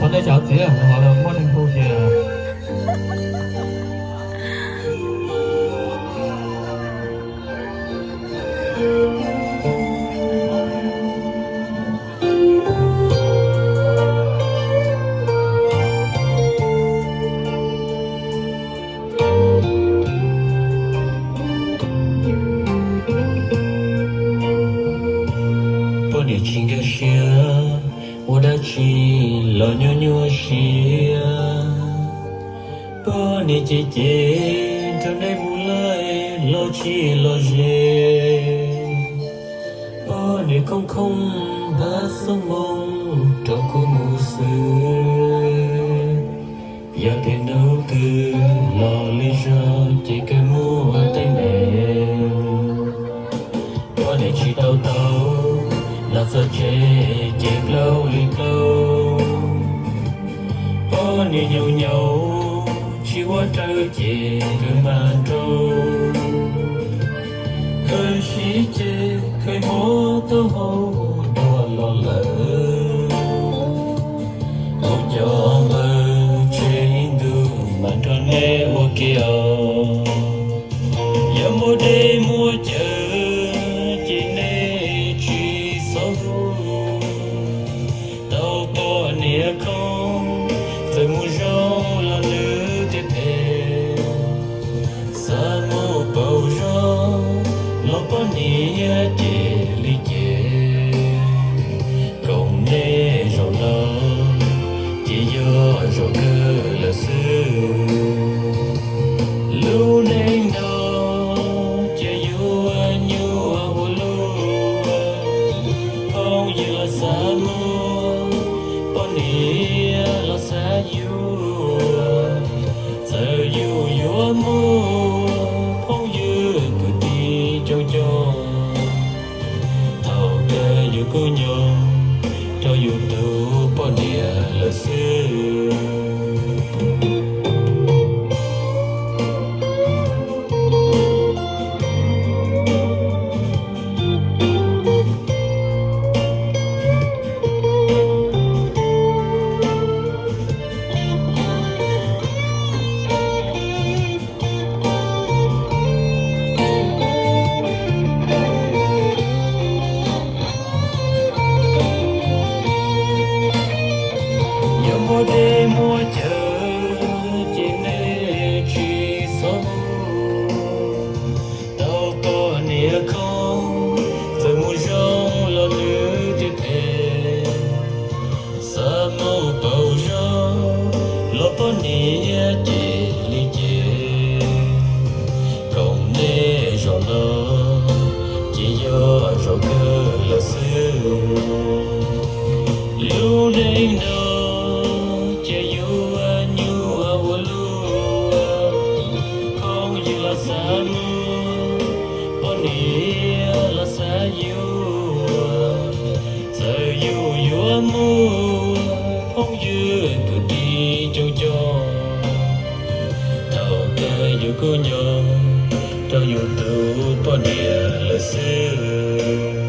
反正叫这样的话呢，我能够些。不你情个些，我的情老牛牛些，不你姐姐真的不来老气老热，不你空空把什么照顾不是，要点都个老里说这个木的美，我你去叨叨。那是这lâu里lâu có ni nhau nhau chỉ qua trời chỉ cứ màn trâu khơi xí chê khơi mô tô hô đua lo lỡ một cho mơ trên đường màn tròn nghe ô kia giờ mùa đêm mùa chờ không giờ mùa gió là nữ tiếp về xa mùa bầu gió lo có nia chê ly chê công nê rồi lo chỉ do rồi cơ là xưa lưu nên nó chê yêu anh yêu vô lưu không như là xa mùa lo xa you giờ you you mua không như cứ đi cho thầu cơ you cô nhom cho you tu bỏ địa là xưa mùa đêm mùa chờ trên nơi chỉ sống đâu có nia không giờ mùa gió là lửa tiếp về xa màu bầu gió lo có nia chỉ ly chê không nê rồi lo chỉ do rồi cơ là xưa lưu đến đâu mua không dư cứ đi cho thầu cơ yêu cô nhau cho yêu tu bỏ địa là xưa